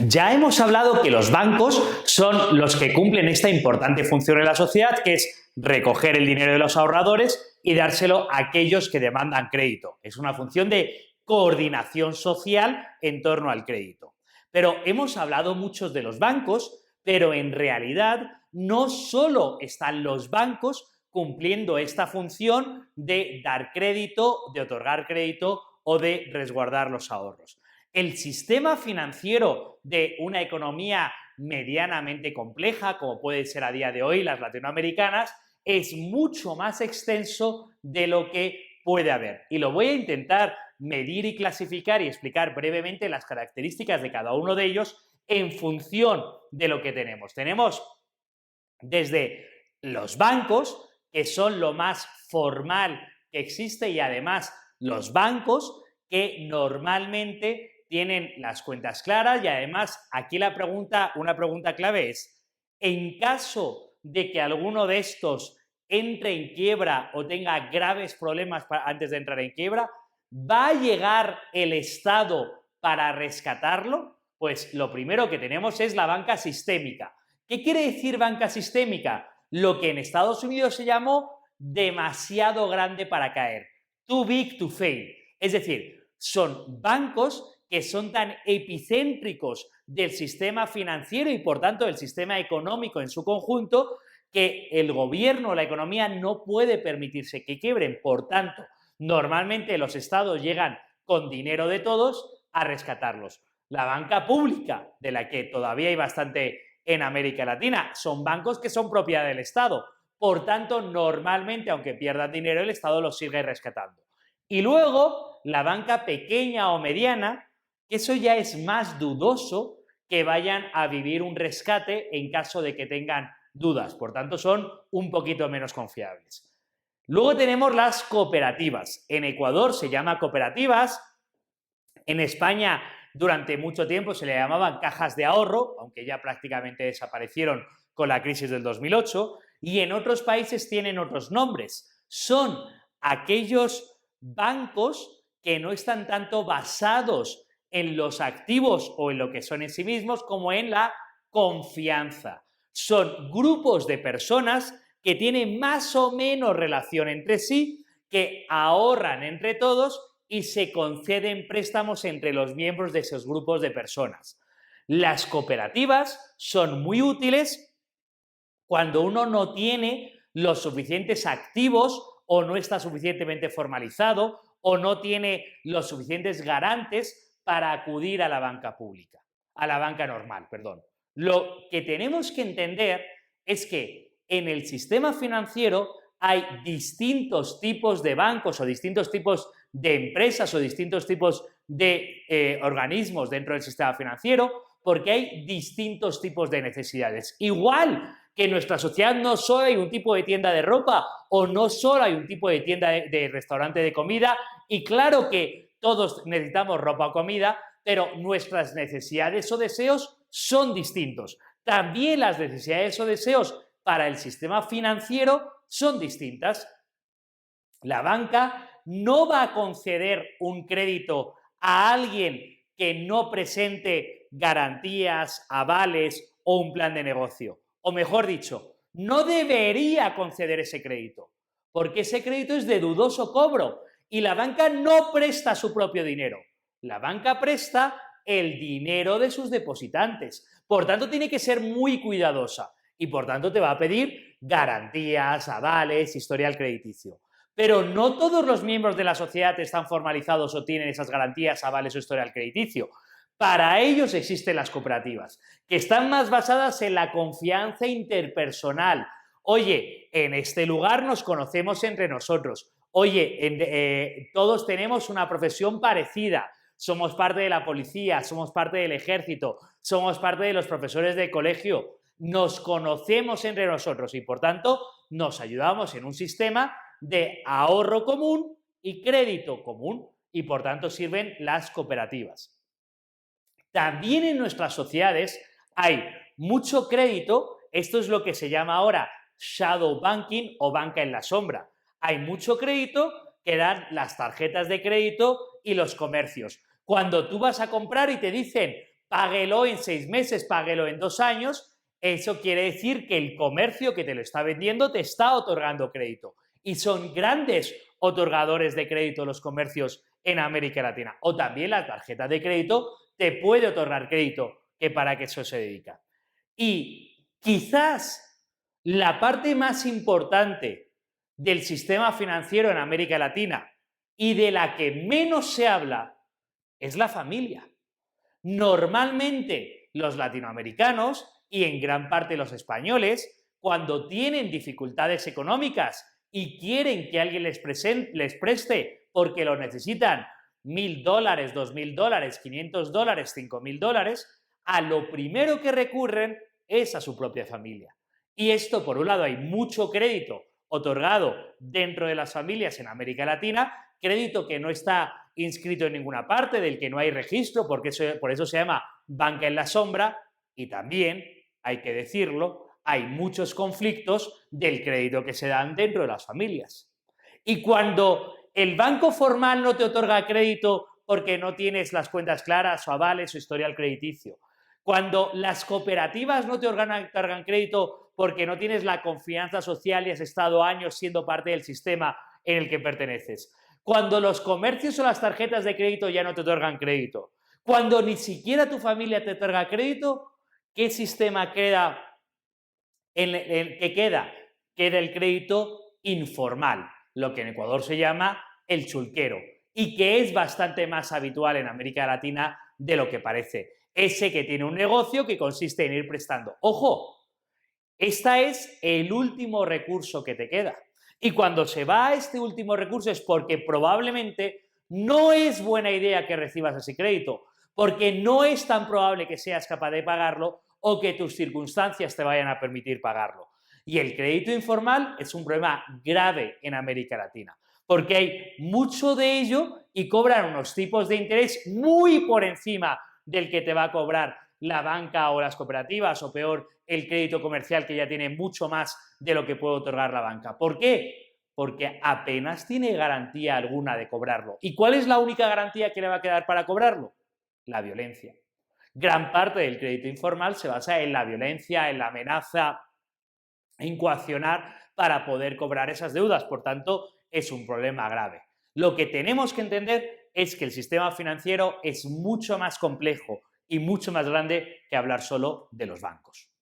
Ya hemos hablado que los bancos son los que cumplen esta importante función en la sociedad, que es recoger el dinero de los ahorradores y dárselo a aquellos que demandan crédito. Es una función de coordinación social en torno al crédito. Pero hemos hablado mucho de los bancos, pero en realidad no solo están los bancos cumpliendo esta función de dar crédito, de otorgar crédito o de resguardar los ahorros. El sistema financiero de una economía medianamente compleja, como puede ser a día de hoy las latinoamericanas, es mucho más extenso de lo que puede haber. Y lo voy a intentar medir y clasificar y explicar brevemente las características de cada uno de ellos en función de lo que tenemos. Tenemos desde los bancos, que son lo más formal que existe, y además los bancos que normalmente tienen las cuentas claras, y además aquí una pregunta clave es: en caso de que alguno de estos entre en quiebra o tenga graves problemas antes de entrar en quiebra, ¿va a llegar el Estado para rescatarlo? Pues lo primero que tenemos es la banca sistémica. ¿Qué quiere decir banca sistémica? Lo que en Estados Unidos se llamó demasiado grande para caer, too big to fail. Es decir, son bancos que son tan epicéntricos del sistema financiero y por tanto del sistema económico en su conjunto, que el gobierno, la economía, no puede permitirse que quiebren. Por tanto, normalmente los estados llegan con dinero de todos a rescatarlos. La banca pública, de la que todavía hay bastante en América Latina, son bancos que son propiedad del Estado. Por tanto, normalmente, aunque pierdan dinero, el Estado los sigue rescatando. Y luego, la banca pequeña o mediana, que eso ya es más dudoso que vayan a vivir un rescate en caso de que tengan dudas. Por tanto, son un poquito menos confiables. Luego tenemos las cooperativas. En Ecuador se llama cooperativas. En España durante mucho tiempo se le llamaban cajas de ahorro, aunque ya prácticamente desaparecieron con la crisis del 2008, y en otros países tienen otros nombres. Son aquellos bancos que no están tanto basados en los activos o en lo que son en sí mismos como en la confianza. Son grupos de personas que tienen más o menos relación entre sí, que ahorran entre todos y se conceden préstamos entre los miembros de esos grupos de personas. Las cooperativas son muy útiles cuando uno no tiene los suficientes activos o no está suficientemente formalizado o no tiene los suficientes garantes para acudir a la banca pública, a la banca normal, perdón. Lo que tenemos que entender es que en el sistema financiero hay distintos tipos de bancos o distintos tipos de empresas o distintos tipos de organismos dentro del sistema financiero, porque hay distintos tipos de necesidades. Igual que en nuestra sociedad no solo hay un tipo de tienda de ropa o no solo hay un tipo de tienda de restaurante de comida, y claro que todos necesitamos ropa o comida, pero nuestras necesidades o deseos son distintos. También las necesidades o deseos para el sistema financiero son distintas. La banca no va a conceder un crédito a alguien que no presente garantías, avales o un plan de negocio. O mejor dicho, no debería conceder ese crédito, porque ese crédito es de dudoso cobro y la banca no presta su propio dinero. La banca presta el dinero de sus depositantes. Por tanto, tiene que ser muy cuidadosa y por tanto te va a pedir garantías, avales, historial crediticio. Pero no todos los miembros de la sociedad están formalizados o tienen esas garantías, avales o historial crediticio. Para ellos existen las cooperativas, que están más basadas en la confianza interpersonal. Oye, en este lugar nos conocemos entre nosotros. Oye, todos tenemos una profesión parecida. Somos parte de la policía, somos parte del ejército, somos parte de los profesores de colegio. Nos conocemos entre nosotros y, por tanto, nos ayudamos en un sistema de ahorro común y crédito común, y por tanto sirven las cooperativas. También en nuestras sociedades hay mucho crédito. Esto es lo que se llama ahora shadow banking o banca en la sombra. Hay mucho crédito que dan las tarjetas de crédito y los comercios. Cuando tú vas a comprar y te dicen: páguelo en 6 meses, páguelo en 2 años. Eso quiere decir que el comercio que te lo está vendiendo te está otorgando crédito. Y son grandes otorgadores de crédito los comercios en América Latina. O también la tarjeta de crédito te puede otorgar crédito, que para qué eso se dedica. Y quizás la parte más importante del sistema financiero en América Latina y de la que menos se habla es la familia. Normalmente los latinoamericanos y en gran parte los españoles, cuando tienen dificultades económicas y quieren que alguien les preste porque lo necesitan, $1.000, $2.000, $500, $5.000, a lo primero que recurren es a su propia familia. Y esto, por un lado, hay mucho crédito otorgado dentro de las familias en América Latina, crédito que no está inscrito en ninguna parte, del que no hay registro, porque por eso se llama banca en la sombra, y también, hay que decirlo, hay muchos conflictos del crédito que se dan dentro de las familias. Y cuando el banco formal no te otorga crédito porque no tienes las cuentas claras o avales o historial crediticio, cuando las cooperativas no te otorgan crédito porque no tienes la confianza social y has estado años siendo parte del sistema en el que perteneces, cuando los comercios o las tarjetas de crédito ya no te otorgan crédito, cuando ni siquiera tu familia te otorga crédito, ¿qué sistema queda? ¿Qué queda? Queda el crédito informal, lo que en Ecuador se llama el chulquero, y que es bastante más habitual en América Latina de lo que parece. Ese que tiene un negocio que consiste en ir prestando. ¡Ojo! Este es el último recurso que te queda. Y cuando se va a este último recurso es porque probablemente no es buena idea que recibas ese crédito, porque no es tan probable que seas capaz de pagarlo o que tus circunstancias te vayan a permitir pagarlo. Y el crédito informal es un problema grave en América Latina, porque hay mucho de ello y cobran unos tipos de interés muy por encima del que te va a cobrar la banca o las cooperativas, o peor, el crédito comercial, que ya tiene mucho más de lo que puede otorgar la banca. ¿Por qué? Porque apenas tiene garantía alguna de cobrarlo. ¿Y cuál es la única garantía que le va a quedar para cobrarlo? La violencia. Gran parte del crédito informal se basa en la violencia, en la amenaza, en coaccionar para poder cobrar esas deudas. Por tanto, es un problema grave. Lo que tenemos que entender es que el sistema financiero es mucho más complejo y mucho más grande que hablar solo de los bancos.